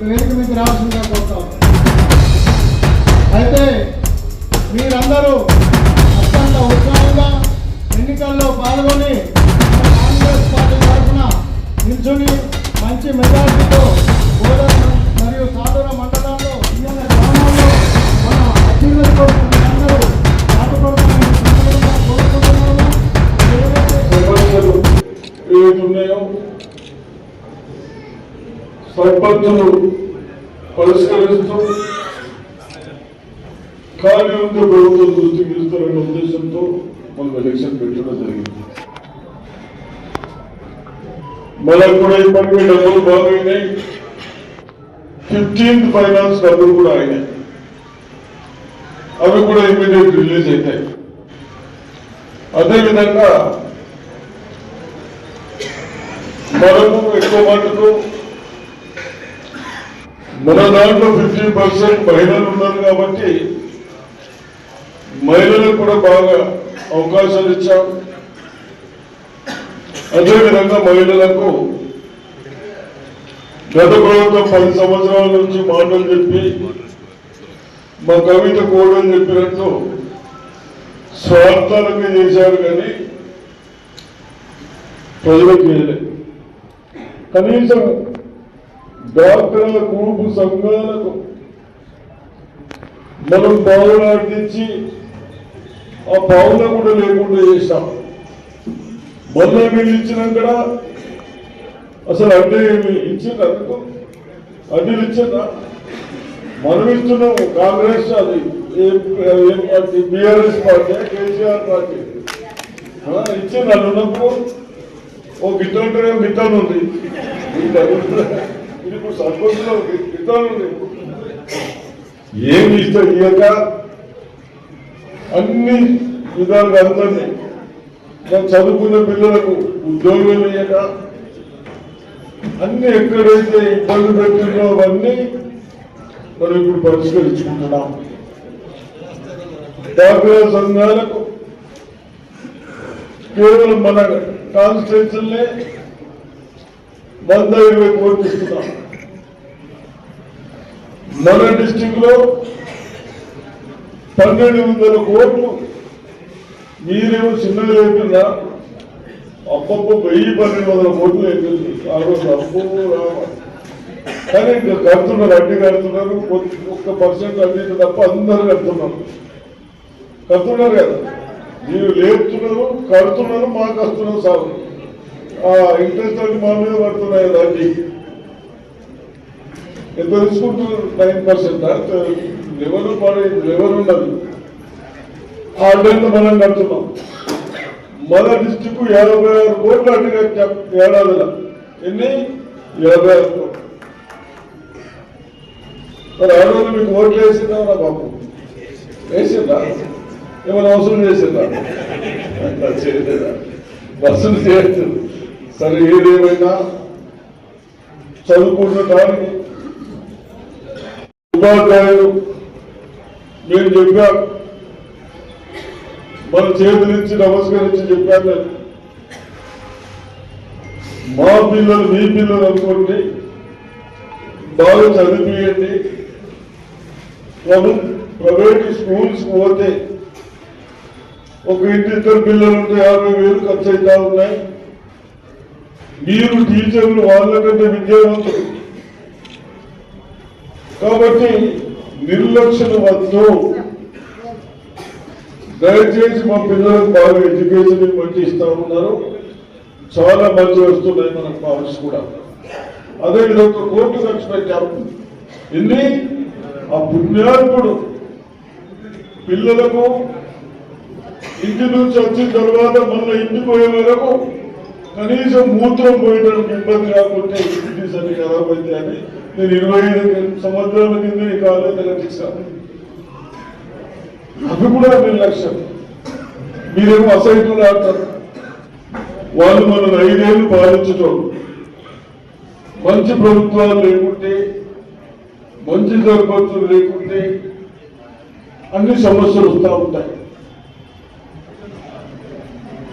వేదిక మీద రావాల్సిందిగా కోరుతాం. అయితే మీరందరూ అత్యంత ఉత్సాహంగా ఎన్నికల్లో పాల్గొని కాంగ్రెస్ పార్టీ తరఫున నిల్చుని మంచి మెజార్టీతో గోదావరి మరియు సాధుర మండలాల్లో గ్రామాల్లో మన అభ్యున్నతి కోసం అందరూ పాటుపడతామని కోరుకుంటున్నాము. ఏవైతున్నాయో సర్పంచులు పరిష్కరిస్తూ కార్యంతో ప్రభుత్వం దృష్టికి ఇస్తారనే ఉద్దేశంతో మనం ఎలక్షన్ పెట్టడం జరిగింది. మనకు కూడా ఇప్పటికీ డబ్బులు బాగైనాయి. 15th ఫైనాన్స్ డబ్బులు కూడా అయినాయి. అవి కూడా ఇమీడియట్ రిలీజ్ అవుతాయి. అదేవిధంగా మనకు ఎక్కువ మటుకు మన దాంట్లో 50% మహిళలు ఉన్నారు కాబట్టి మహిళలకు కూడా బాగా అవకాశాలు ఇచ్చాం. అదేవిధంగా మహిళలకు గత ప్రభుత్వం 10 సంవత్సరాల నుంచి మాటలు చెప్పి మా కవిత కోడలు చెప్పినట్టు స్వార్థాలకే చేశారు కానీ ప్రజలకు చేయలేదు. కనీసం డాక్టర్ల గ్రూపు సంఘాలకు మనం పావులు అర్థించి ఆ పావుల కూడా లేకుండా చేశాం. మొన్న మీరు ఇచ్చినాక అసలు అడ్డే ఇచ్చింది అనుకో, అడ్డీలు ఇచ్చిందా? మనం ఇస్తున్నాము. కాంగ్రెస్ అది ఏం party, BRS party, KCR party ఇచ్చింది. అది ఉన్నప్పుడు ఓ గిట్ట గిట్టాను ఉంది. ఇది ఇప్పుడు సర్పంచ్లో గిట్టాను ఉంది. ఏమి ఇస్తా ఇయ్యక అన్ని విధాలుగా అందరినీ చదువుకున్న పిల్లలకు ఉద్యోగం ఇయ్యక అన్ని ఎక్కడైతే ఇబ్బంది పెట్టినో అవన్నీ మనం ఇప్పుడు పరిష్కరించుకుంటున్నాం. డాక్టర్ల సంఘాలకు కేవలం మన కాన్స్టిట్యూన్సీలనే 120 కోట్లు ఇస్తున్నాం. మన డిస్టిక్ లో 1200 కోట్లు. మీరేమో చిన్నగా లేకుండా అప్పప్పు 1000-1200 కోట్లు అయిపోయింది. ఆ రోజు అప్పు కానీ కడుతున్నారు, అడ్డీ కడుతున్నారు. 1% అడ్డీ తప్ప అందరూ కడుతున్నారు కదా. మీరు లేపుతున్నారు, కడుతున్నారు, మాకు వస్తున్నారు సాగు. ఆ ఇంట్రెస్ట్ అన్ని మా మీద పడుతున్నాయి కదా. అడ్డీ ఎంత తీసుకుంటున్నారు? 9%. లెవెల్ ఉన్నది. ఆ అడ్డంతా మనం కడుతున్నాం. మన డిస్టిక్ 56 కోట్లు అడ్డీ కట్టాం ఏడాదిలో. ఎన్ని? 56 కోట్లు. మరి ఆ రోజు మీకు ఓట్లు వేసిందా నా బాబు? వేసిందా? ఏమైనా అవసరం చేసిందా? చేయలేదా? వసూలు చేయలేదు. సరే, ఏదేమైనా చదువుకుంటున్నానికి ఉపాధ్యాయులు మేము చెప్పాం, మన చేతులించి నమస్కరించి చెప్పాను. మా పిల్లలు మీ పిల్లలు అనుకోండి, బాగా చదివియండి. ప్రైవేట్ స్కూల్స్ పోతే ఒక ఇంటిద్దరు పిల్లలు ఉంటే 50,000 ఖర్చు అవుతా ఉన్నాయి. మీరు టీచర్లు వాళ్ళకంటే విద్యావంతులు కాబట్టి నిర్లక్ష్యం వద్దు. దయచేసి మా పిల్లలకు బాగా ఎడ్యుకేషన్ మంచి ఇస్తా ఉన్నారు. చాలా మంచి వస్తున్నాయి మనకు మార్క్స్ కూడా. అదేవిధంగా 1 కోట్లు ఖర్చు పెట్టాము. ఎన్ని? ఆ పుణ్యాత్ముడు పిల్లలకు ఇంటి నుంచి వచ్చిన తర్వాత మళ్ళీ ఇంటికి పోయే వరకు కనీసం మూత్రం పోయడానికి ఇబ్బంది కాకుంటే ఇంటిస్ అన్ని ఖరాబ్ అయితే అని నేను 25 సంవత్సరాల కింద ఈ కాలేజీ కట్టించాను. అవి కూడా నిర్లక్ష్యం. మీరేమో అసైన్లు ఆడతారు. వాళ్ళు మనం 5 ఏళ్ళు పాలించటం. మంచి ప్రభుత్వాలు లేకుంటే మంచి సర్పంచులు లేకుంటే అన్ని సమస్యలు వస్తూ ఉంటాయి.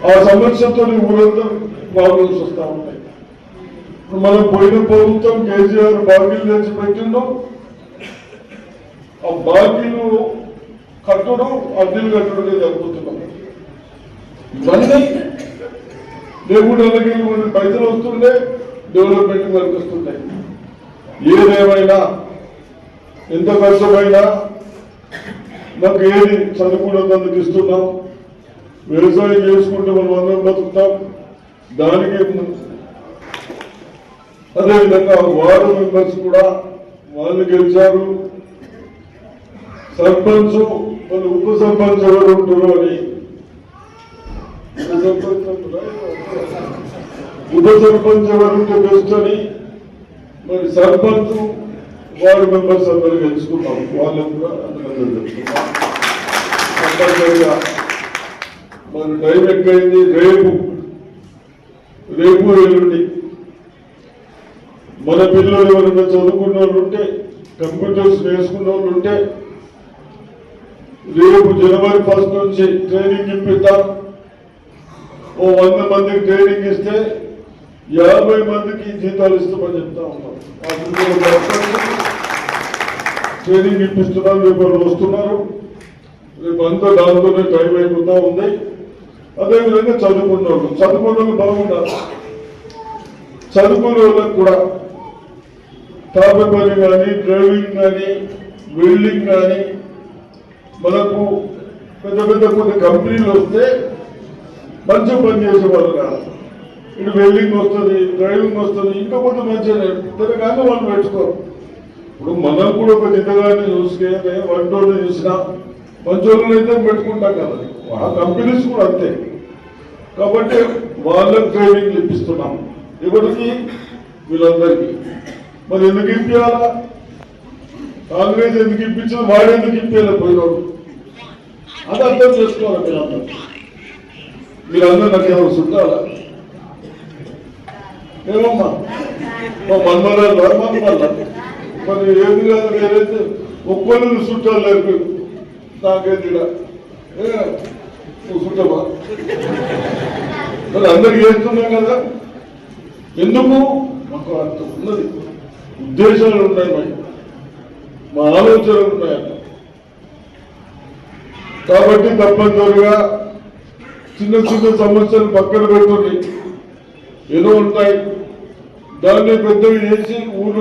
ఆ సమస్యతో ఊరంతా ప్రాబ్లమ్స్ వస్తూ ఉంటాయి. ఇప్పుడు మనం పోయిన ప్రభుత్వం కేసీఆర్ బాకీలు తెచ్చి పెట్టిండో ఆ బాకీలు కట్టడం అద్దెలు కట్టడం జరుగుతున్నాం. ఇవన్నీ లేకుండా కొన్ని పైసలు వస్తుండే డెవలప్మెంట్ వరకు వస్తున్నాయి. ఏదేమైనా ఎంత కష్టమైనా మాకు ఏది చదువుకున్నందుకు ఇస్తున్నాం. వ్యవసాయం చేసుకుంటే మనం అందరం బతుకుతాం. దానికి అదేవిధంగా వార్డు మెంబర్స్ కూడా వాళ్ళు గెలిచారు. సర్పంచ్ వాళ్ళు ఉప సర్పంచ్ ఎవరు ఉంటారు అని ఉప సర్పంచ్ ఎవరుంటే బెస్ట్ అని మరి సర్పంచ్ వార్డు మెంబర్స్ అందరూ గెలుచుకున్నాం. వాళ్ళకు కూడా అభినందనలు తెలుసుకున్నాం. కంపల్సరిగా మన టైం ఎక్కువైంది. రేపు ఎల్లుండి మన పిల్లలు ఎవరైనా చదువుకున్న వాళ్ళు ఉంటే, కంప్యూటర్స్ నేర్చుకున్న వాళ్ళు ఉంటే రేపు జనవరి 1 నుంచి ట్రైనింగ్ ఇప్పిద్దాం. ఓ 100 మందికి ట్రైనింగ్ ఇస్తే 50 మందికి జీతాలు ఇస్తామని చెప్తా ఉన్నాం. ట్రైనింగ్ ఇప్పిస్తున్నాం. రేపు వాళ్ళు వస్తున్నారు. రేపు అంతా దాంతోనే టైం అయిపోతా ఉంది. అదేవిధంగా చదువుకున్న వాళ్ళు బాగుండాలి. చదువుకునే వాళ్ళకి కూడా తాపే పని కానీ, డ్రైవింగ్ కానీ, వెల్డింగ్ కానీ, మనకు పెద్ద పెద్ద కొన్ని కంపెనీలు వస్తే మంచిగా పని చేసేవాళ్ళు కాదు. ఇటు వెల్డింగ్ వస్తుంది, డ్రైవింగ్ వస్తుంది, ఇంకా కొంత మంచిగా తెలంగాణ వాళ్ళు పెట్టుకోరు. ఇప్పుడు మనం కూడా ఒక జితగాన్ని చూసుకే వంటోళ్ళు చూసినా మంచోళ్ళు అయితే పెట్టుకుంటాం కదా. ఆ కంపెనీస్ కూడా అంతే. కాబట్టి వాళ్ళకి ట్రైనింగ్ ఇప్పిస్తున్నాం. ఎవరికి? వీళ్ళందరికీ. మరి ఎందుకు ఇప్పించాలా? కాంగ్రెస్ ఎందుకు ఇప్పించింది? వాడు ఎందుకు ఇప్పించాలి? పోయినోడు. అది అర్థం చేసుకోవాలి. మీరందరూ నాకు ఏమో చుట్టాలా? ఏమమ్మా మన్మరాలు మరి ఏది కాదు. నేనైతే ఒక్కళ్ళు చుట్టాలు లేరు. నాకైతే నువ్వు చుట్టమా? మరి అందరికి చేస్తున్నాం కదా. ఎందుకు? మాకు అంత ఉన్నది, ఉద్దేశాలు ఉన్నాయి, మా ఆలోచనలు ఉన్నాయన్న. కాబట్టి తప్పనిసరిగా చిన్న చిన్న సమస్యలు పక్కన పెట్టుకుని ఏదో ఉంటాయి, దాన్ని పెద్దవి చేసి ఊరు